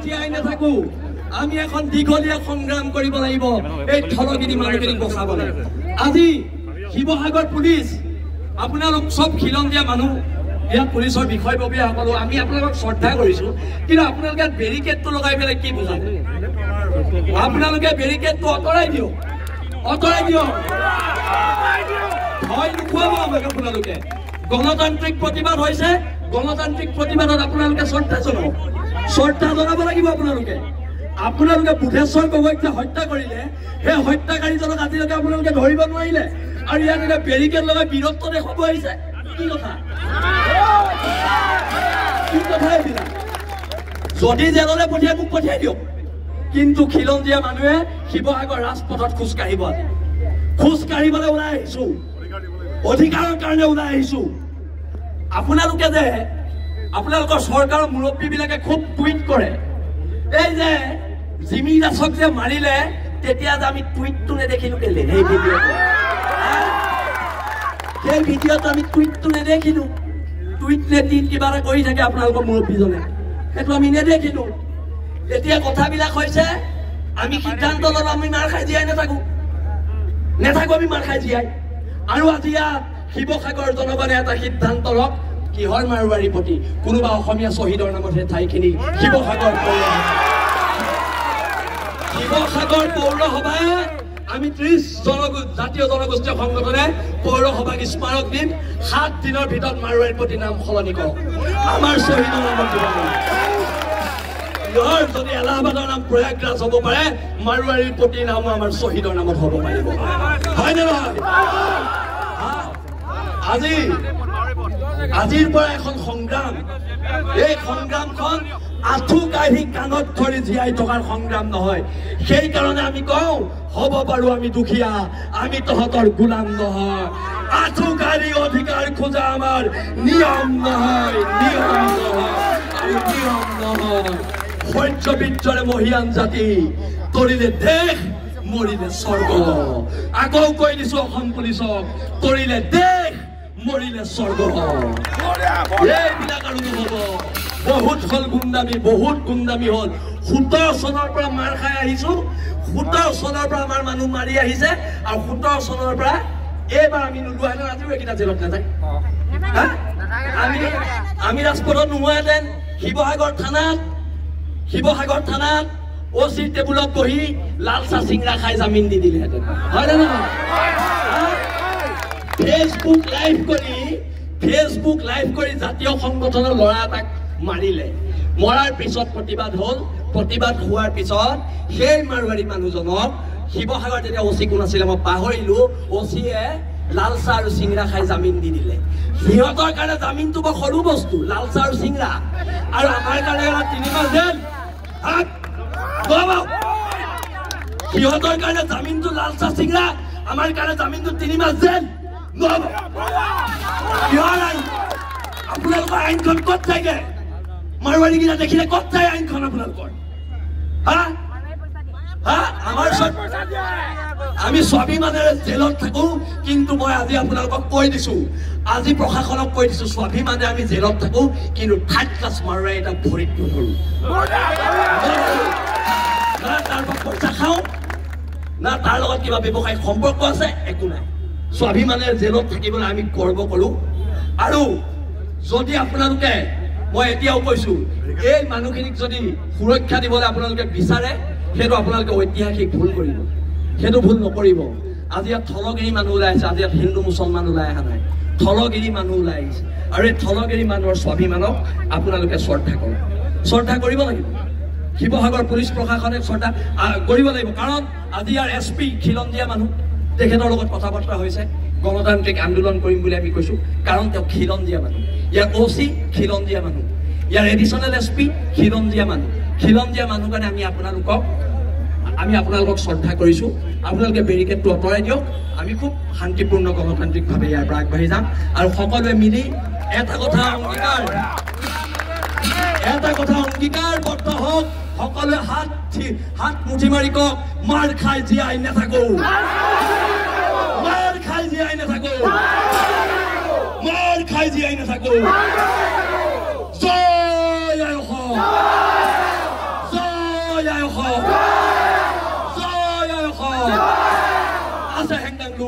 জীয়াই নাথাকো আমি এখন দীঘলীয়া সংগ্ৰাম কৰিব লাগিব এই থলগিৰি মানুহখিনিক বচাবলৈ আজি শিৱসাগৰ পুলিচ আপোনালোক সব খিলঞ্জীয়া মানুহ ইয়াত পুলিচৰ বিষয়ববীয়াসকলো আমি আপোনালোকক শ্ৰদ্ধা কৰিছো কিন্তু আপোনালোকে বেৰিকেডটো লগাই পেলাই কি বুজাব আপোনালোকে বেৰিকেডটো অতৰাই দিয়ক ভয় নোখোৱাব আমাক আপোনালোকে গণতান্ত্ৰিক প্ৰতিবাদ হৈছে গণতান্ত্ৰিক প্ৰতিবাদত আপোনালোকে শ্ৰদ্ধা জনাব লাগিব আপোনালোকে বুধেশ্বৰ গগৈক হত্যা কৰিলে সেই হত্যাকাৰীজনক আজিলৈকে আপোনালোকে ধৰিব নোৱাৰিলে আৰু ইয়াত এটা বেৰিকেড লগাই বীৰত্ব দেখুৱাব আহিছে কি কথা এইবিলাক যদি জেললৈ পঠিয়াই মোক পঠিয়াই দিয়ক কিন্তু খিলঞ্জীয়া মানুহে শিৱসাগৰ ৰাজপথত খোজকাঢ়িবলৈ ওলাই আহিছো অধিকাৰৰ কাৰণে ওলাই আহিছো আপোনালোকে যে আপোনালোকৰ চৰকাৰৰ মুৰব্বীবিলাকে খুব টুইট কৰে এই যে জিমি দাসক যে মাৰিলে তেতিয়া যে আমি টুইটটো নেদেখিলো কেলে সেই ভিডিঅ'টো আমি টুইটটো নেদেখিলো টুইট নেদি কিবা এটা কৰি থাকে আপোনালোকৰ মুৰব্বীজনে সেইটো আমি নেদেখিলো এতিয়া কথাবিলাক হৈছে আমি সিদ্ধান্ত ল'লো আমি মাৰ খাই জীয়াই নাথাকো আমি মাৰ খাই জীয়াই আৰু আজি ইয়াত শিৱসাগৰ জনগণে এটা সিদ্ধান্ত লওক কিহৰ মাৰোৱাৰীৰ প্ৰতি কোনোবা অসমীয়া শ্বহীদৰ নামত সেই ঠাইখিনি শিৱসাগৰ পৌৰসভাই আমি 30 জাতীয় জনগোষ্ঠীয় সংগঠনে পৌৰসভাক স্মাৰক দিম 7 দিনৰ ভিতৰত মাৰোৱাৰীৰ প্ৰতি নাম সলনি কৰক আমাৰ শ্বহীদৰ নামত যদি এলাহাবাদৰ নাম প্ৰয়াগৰাজ হ'ব পাৰে মাৰোৱাৰীৰ প্ৰতি নাম আমাৰ শ্বহীদৰ নামত হ'ব পাৰিব হয়নে নহয় আজিৰ পৰা এখন সংগ্ৰাম এই সংগ্ৰামখন আঁঠু কাঢ়ি কাণত ধৰি জীয়াই থকাৰ সংগ্ৰাম নহয় সেইকাৰণে আমি কওঁ হ'ব পাৰো আমি দুখীয়া আমি তহঁতৰ গোলাম নহয় আঁঠু কাঢ়ি অধিকাৰ খোজা আমাৰ নিয়ম নহয় সহ্যবীৰ্যৰে মহিয়ান জাতি তৰিলে দেশ মৰিলে স্বৰ্গ আকৌ কৈ দিছো অসম পুলিচক তৰিলে দেশ মৰিলে স্বৰ্গ এইবিলাক আৰু নহ'ব বহুত গুণ্ডামি হ'ল 17 চনৰ পৰা মাৰ খাই আহিছো 17 চনৰ পৰা আমাৰ মানুহ মাৰি আহিছে আৰু 17 চনৰ পৰা এইবাৰ আমি নোলোৱা হেঁতেন আজিও এইকেইটা জেলত নাযায় আমি ৰাজপথত নোহোৱাহেঁতেন শিৱসাগৰ থানাত OC টেবুলত বহি লাল চাহ চিংৰা খাই জামিন দি দিলেহেঁতেন হয়নে নহয় ফেচবুক লাইভ কৰি জাতীয় সংগঠনৰ ল'ৰা এটাক মাৰিলে মৰাৰ পিছত প্ৰতিবাদ হ'ল প্ৰতিবাদ হোৱাৰ পিছত সেই মাৰোৱাৰী মানুহজনক শিৱসাগৰ যেতিয়া OC কোন আছিলে মই পাহৰিলো OCয়ে লাল চাহ আৰু চিংৰা খাই জামিন দি দিলে সিহঁতৰ কাৰণে জামিনটো বৰ সৰু বস্তু লাল চাহ আৰু চিংৰা আৰু আমাৰ কাৰণে 3 মাহ জেল সিহঁতৰ কাৰণে জামিনটো লাল চাহ চিংৰা আমাৰ কাৰণে জামিনটো 3 মাহ জেল আপোনালোকৰ আইনখন ক'ত যায়গে মাৰোৱাৰীকেইটা দেখিলে ক'ত যায় আইনখন আপোনালোকৰ আমি স্বাভিমানেৰে জেলত থাকো কিন্তু মই আজি আপোনালোকক কৈ দিছো আজি প্ৰশাসনক কৈ দিছো স্বাভিমানে আমি জেলত থাকো কিন্তু 3rd ক্লাছ মাৰোৱাৰী এটা ভৰিত নধৰো না তাৰ পৰা পইচা খাওঁ না তাৰ লগত কিবা ব্যৱসায়িক সম্পৰ্ক আছে একো নাই স্বাভিমানে জেলত থাকিবলৈ আমি গৰ্ব কৰো আৰু যদি আপোনালোকে মই এতিয়াও কৈছো এই মানুহখিনিক যদি সুৰক্ষা দিবলৈ আপোনালোকে বিচাৰে সেইটো আপোনালোকে ঐতিহাসিক ভুল কৰিব সেইটো ভুল নকৰিব আজি ইয়াত থলগিৰি মানুহ ওলাই আহিছে আজি ইয়াত হিন্দু মুছলমান ওলাই অহা নাই থলগিৰি মানুহ ওলাই আহিছে আৰু এই থলগিৰি মানুহৰ স্বাভিমানক আপোনালোকে শ্ৰদ্ধা কৰিব লাগিব শিৱসাগৰ পুলিচ প্ৰশাসনে শ্ৰদ্ধা কৰিব লাগিব কাৰণ আজি ইয়াৰ SP খিলঞ্জীয়া মানুহ তেখেতৰ লগত কথা বতৰা হৈছে গণতান্ত্ৰিক আন্দোলন কৰিম বুলি আমি কৈছো কাৰণ তেওঁ খিলঞ্জীয়া মানুহ ইয়াৰ OC খিলঞ্জীয়া মানুহ ইয়াৰ এডিশ্যনেল SP খিলঞ্জীয়া মানুহ কাৰণে আমি আপোনালোকক শ্ৰদ্ধা কৰিছো আপোনালোকে বেৰিকেডটো অতৰাই দিয়ক আমি খুব শান্তিপূৰ্ণ গণতান্ত্ৰিকভাৱে ইয়াৰ পৰা আগবাঢ়ি যাম আৰু সকলোৱে মিলি এটা কথা অংগীকাৰবদ্ধ হওক সকলোৱে হাত মুঠি মাৰি কওক মাৰ খাই জীয়াই নাথাকো মাৰ খাই জীয়াই নাথাকো জয় অসম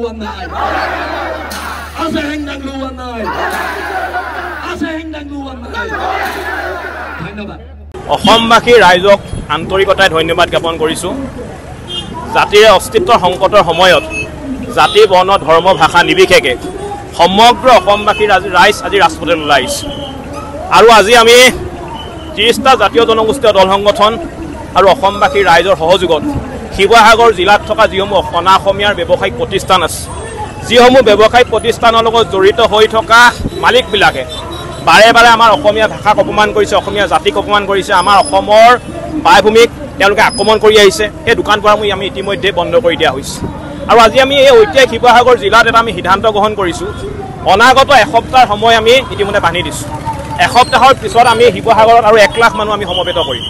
লোৱা নাই আছে হেংদাং লোৱা নাই আছে হেংদাং লোৱা নাই ধন্যবাদ অসমবাসী ৰাইজক আন্তৰিকতাৰে ধন্যবাদ জ্ঞাপন কৰিছোঁ জাতিৰ অস্তিত্বৰ সংকটৰ সময়ত জাতি বৰ্ণ ধৰ্ম ভাষা নিৰ্বিশেষে সমগ্ৰ অসমবাসী ৰাইজ আজি ৰাজপথলৈ ওলাই আহিছে আৰু আজি আমি 30টা জাতীয় জনগোষ্ঠীয় দল সংগঠন আৰু অসমবাসী ৰাইজৰ সহযোগত শিৱসাগৰ জিলাত থকা যিসমূহ অনা অসমীয়াৰ ব্যৱসায়িক প্ৰতিষ্ঠান আছে যিসমূহ ব্যৱসায়িক প্ৰতিষ্ঠানৰ লগত জড়িত হৈ থকা মালিকবিলাকে বাৰে বাৰে আমাৰ অসমীয়া ভাষাক অপমান কৰিছে অসমীয়া জাতিক অপমান কৰিছে আমাৰ অসমৰ বায়ভূমিক তেওঁলোকে আক্ৰমণ কৰি আহিছে সেই দোকান পোহাৰসমূহ আমি ইতিমধ্যে বন্ধ কৰি দিয়া হৈছে আৰু আজি আমি এই ঐতিহাসিক শিৱসাগৰ জিলাত এটা আমি সিদ্ধান্ত গ্ৰহণ কৰিছোঁ অনাগত এসপ্তাহৰ সময় আমি ইতিমধ্যে বান্ধি দিছোঁ এসপ্তাহৰ পিছত আমি শিৱসাগৰত আৰু 1 লাখ মানুহ আমি সমবেত কৰিম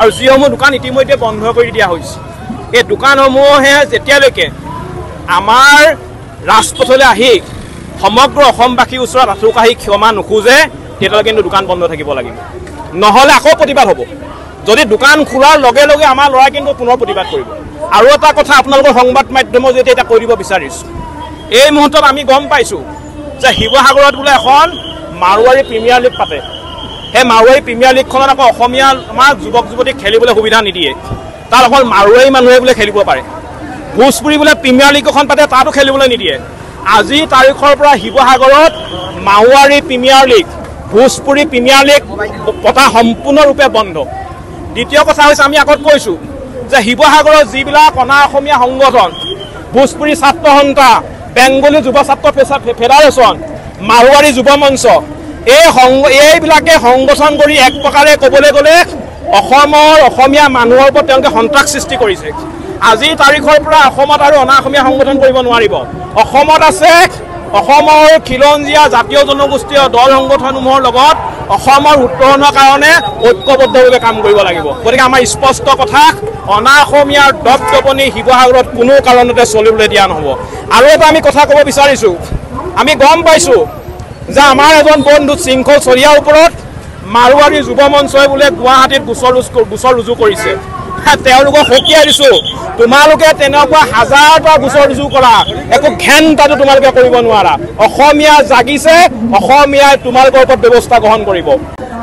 আৰু যিসমূহ দোকান ইতিমধ্যে বন্ধ কৰি দিয়া হৈছে এই দোকানসমূহে যেতিয়ালৈকে আমাৰ ৰাজপথলৈ আহি সমগ্ৰ অসমবাসীৰ ওচৰত আঁঠুকাঢ়ি ক্ষমা নোখোজে তেতিয়ালৈকে কিন্তু দোকান বন্ধ থাকিব লাগিব নহ'লে আকৌ প্ৰতিবাদ হ'ব যদি দোকান খোলাৰ লগে লগে আমাৰ ল'ৰাই কিন্তু পুনৰ প্ৰতিবাদ কৰিব আৰু এটা কথা আপোনালোকৰ সংবাদ মাধ্যমৰ জৰিয়তে এটা কৈ দিব বিচাৰিছোঁ এই মুহূৰ্তত আমি গম পাইছোঁ যে শিৱসাগৰত বোলে এখন মাৰোৱাৰী প্ৰিমিয়াৰ লীগ পাতে সেই মাৰোৱাৰী প্ৰিমিয়াৰ লীগখনত আকৌ অসমীয়া আমাৰ যুৱক যুৱতীক খেলিবলৈ সুবিধা নিদিয়ে তাত অকল মাৰোৱাৰী মানুহে বোলে খেলিব পাৰে ভোজপুৰী বোলে প্ৰিমিয়াৰ লীগ এখন পাতে তাতো খেলিবলৈ নিদিয়ে আজি তাৰিখৰ পৰা শিৱসাগৰত Marwari premier league Bhojpuri premier league পতা সম্পূৰ্ণৰূপে বন্ধ দ্বিতীয় কথা হৈছে আমি আগত কৈছোঁ যে শিৱসাগৰত যিবিলাক অনা অসমীয়া সংগঠন ভোজপুৰী ছাত্ৰ সন্থা বেংগলী যুৱ ছাত্ৰ ফেডাৰেশ্যন মাৰোৱাৰী যুৱ মঞ্চ এইবিলাকে সংগঠন কৰি এক প্ৰকাৰে ক'বলৈ গ'লে অসমৰ অসমীয়া মানুহৰ ওপৰত তেওঁলোকে সন্ত্ৰাস সৃষ্টি কৰিছে আজি তাৰিখৰ পৰা অসমত আৰু অনা অসমীয়া সংগঠন কৰিব নোৱাৰিব অসমত আছে অসমৰ খিলঞ্জীয়া জাতীয় জনগোষ্ঠীয় দল সংগঠনসমূহৰ লগত অসমৰ উত্তৰণৰ কাৰণে ঐক্যবদ্ধভাৱে কাম কৰিব লাগিব গতিকে আমাৰ স্পষ্ট কথা অনা অসমীয়াৰ দপদপনি শিৱসাগৰত কোনো কাৰণতে চলিবলৈ দিয়া নহ'ব আৰু এটা আমি কথা ক'ব বিচাৰিছোঁ আমি গম পাইছোঁ যে আমাৰ এজন বন্ধু শৃংখল চলিয়াৰ ওপৰত মাৰোৱাৰী যুৱ মঞ্চই বোলে গুৱাহাটীত গোচৰ ৰুজু কৰিছে তেওঁলোকক সকীয়াই দিছোঁ তোমালোকে তেনেকুৱা হাজাৰটা গোচৰ ৰুজু কৰা একো ঘেণ্টাটো তোমালোকে কৰিব নোৱাৰা অসমীয়া জাগিছে অসমীয়াই তোমালোকৰ ওপৰত ব্যৱস্থা গ্ৰহণ কৰিব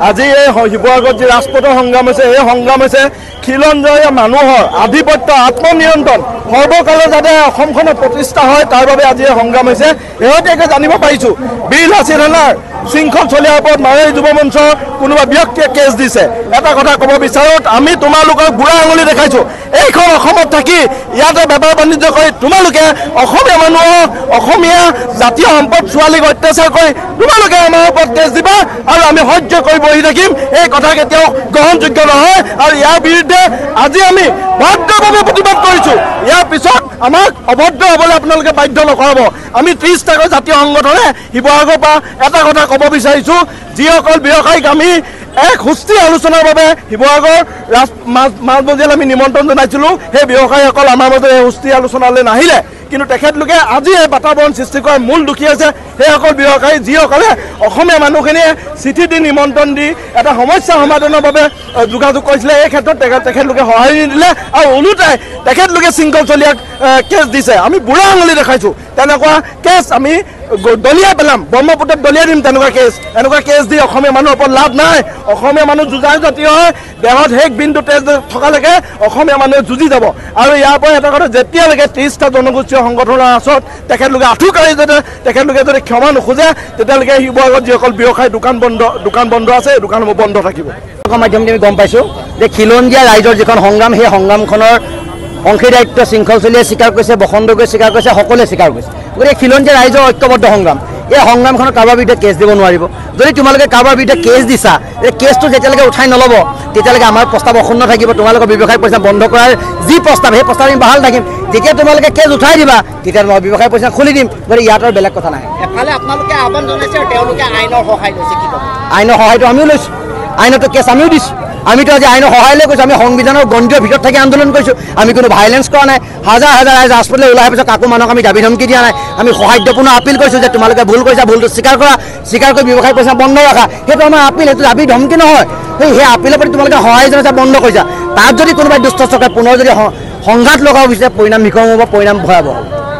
আজি এই শিৱসাগৰত যি ৰাজপথৰ সংগ্ৰাম হৈছে এই সংগ্ৰাম হৈছে খিলঞ্জীয়া মানুহৰ আধিপত্য আত্মনিয়ন্ত্ৰণ সৰ্বকালে যাতে অসমখনত প্ৰতিষ্ঠা হয় তাৰ বাবে আজি এই সংগ্ৰাম হৈছে শেহতীয়াকৈ জানিব পাৰিছোঁ বীৰ লাচিত থানাৰ শৃংখল চলিয়াৰ ওপৰত মাৰোৱাৰী যুৱ মঞ্চৰ কোনোবা ব্যক্তিয়ে কেছ দিছে এটা কথা ক'ব বিচাৰোঁ আমি তোমালোকক বুঢ়া আঙুলি দেখাইছোঁ এইখন অসমত থাকি ইয়াতে বেপাৰ বাণিজ্য কৰি তোমালোকে অসমীয়া মানুহক অসমীয়া জাতীয় সম্পদ ছোৱালীক অত্যাচাৰ কৰি তোমালোকে আমাৰ ওপৰত কেছ দিবা আৰু আমি সহ্য কৰি বহি থাকিম এই কথা কেতিয়াও গ্ৰহণযোগ্য নহয় আৰু ইয়াৰ বিৰুদ্ধে আজি আমি ভদ্ৰভাৱে প্ৰতিবাদ কৰিছোঁ ইয়াৰ পিছত আমাক অভদ্ৰ হ'বলৈ আপোনালোকে বাধ্য নকৰাব আমি 30টাকৈ জাতীয় সংগঠনে শিৱসাগৰৰ পৰা এটা কথা ক'ব বিচাৰিছোঁ যিসকল ব্যৱসায়িক আমি এক সুস্থিৰ আলোচনাৰ বাবে শিৱসাগৰ মাজমজিয়াত আমি নিমন্ত্ৰণ জনাইছিলোঁ সেই ব্যৱসায়ীসকল আমাৰ মাজত এই সুস্থিৰ আলোচনালৈ নাহিলে কিন্তু তেখেতলোকে আজি এই বাতাবৰণ সৃষ্টি কৰাৰ মূল দুখী আছে সেইসকল ব্যৱসায়ী যিসকলে অসমীয়া মানুহখিনিয়ে চিঠি দি নিমন্ত্ৰণ দি এটা সমস্যা সমাধানৰ বাবে যোগাযোগ কৰিছিলে এই ক্ষেত্ৰত তেখেতলোকে সঁহাৰি নিদিলে আৰু ওলোটাই তেখেতলোকে শৃংখল চলিয়াক কেছ দিছে আমি বুঢ়া আঙুলি দেখাইছোঁ তেনেকুৱা কেছ আমি দলিয়াই পেলাম ব্ৰহ্মপুত্ৰত দলিয়াই দিম এনেকুৱা কেছ দি অসমীয়া মানুহৰ ওপৰত লাভ নাই অসমীয়া মানুহ যুঁজাৰু জাতীয় হয় দেহত শেষ বিন্দু তেজ থকালৈকে অসমীয়া মানুহে যুঁজি যাব আৰু ইয়াৰ পৰা এটা কথা যেতিয়ালৈকে 30টা জনগোষ্ঠীয় সংগঠনৰ আচত তেখেতলোকে আঁঠুকাঢ়ি তেখেতলোকে যদি ক্ষমা নোখোজে তেতিয়ালৈকে শিৱসাগৰত যিসকল ব্যৱসায়ী দোকান বন্ধ আছে এই দোকানসমূহ বন্ধ থাকিব মাধ্যমেদি আমি গম পাইছোঁ যে খিলঞ্জীয়া ৰাইজৰ যিখন সংগ্ৰাম সেই সংগ্ৰামখনৰ অংশীদাৰিত্ব শৃংখল চলিয়াই স্বীকাৰ কৰিছে বসন্তই স্বীকাৰ কৰিছে সকলোৱে স্বীকাৰ কৰিছে গতিকে খিলঞ্জীয়া ৰাইজৰ ঐক্যবদ্ধ সংগ্ৰাম এই সংগ্ৰামখনত কাৰোবাৰ বিৰুদ্ধে কেছ দিব নোৱাৰিব যদি তোমালোকে কাৰোবাৰ বিৰুদ্ধে কেছ দিছা এই কেছটো যেতিয়ালৈকে উঠাই নল'ব তেতিয়ালৈকে আমাৰ প্ৰস্তাৱ অক্ষুণ্ণ থাকিব তোমালোকৰ ব্যৱসায়িক পইচা বন্ধ কৰাৰ যি প্ৰস্তাৱ সেই প্ৰস্তাৱ আমি বাহাল থাকিম যেতিয়া তোমালোকে কেছ উঠাই দিবা তেতিয়া মই ব্যৱসায়িক পইচা খুলি দিম গতিকে ইয়াত আৰু বেলেগ কথা নাই এফালে আপোনালোকে আহ্বান জনাইছে আৰু তেওঁলোকে আইনৰ সহায় লৈছে কি ক'ব আইনৰ সহায়টো আমিও লৈছোঁ আইনতো কেছ আমিও দিছোঁ আমিতো আজি আইনৰ সহায় লৈ কৈছোঁ আমি সংবিধানৰ গণ্ডিৰ ভিতৰত থাকি আন্দোলন কৰিছোঁ আমি কোনো ভাইলেঞ্চ কৰা নাই হাজাৰ হাজাৰ ৰাইজ ৰাজপথলৈ ওলাই অহাৰ পিছত কাকো মানুহক আমি দাবী ধমকি দিয়া নাই আমি সৌহাৰ্দ্যপূৰ্ণ আপিল কৰিছোঁ যে তোমালোকে ভুল কৰিছা ভুলটো স্বীকাৰ কৰা স্বীকাৰ কৰি ব্যৱসায়িক পইচা বন্ধ ৰাখা সেইটো আমাৰ আপিল সেইটো দাবী ধমকি নহয় সেই আপিলৰ প্ৰতি তোমালোকে সহায় জনাইছা বন্ধ কৰিছা তাত যদি কোনোবাই দুষ্ট চৰকাৰে পুনৰ যদি সংঘাত লগাব বিচাৰে পৰিণাম বিকম হ'ব পৰিণাম ভয়াৱহ হ'ব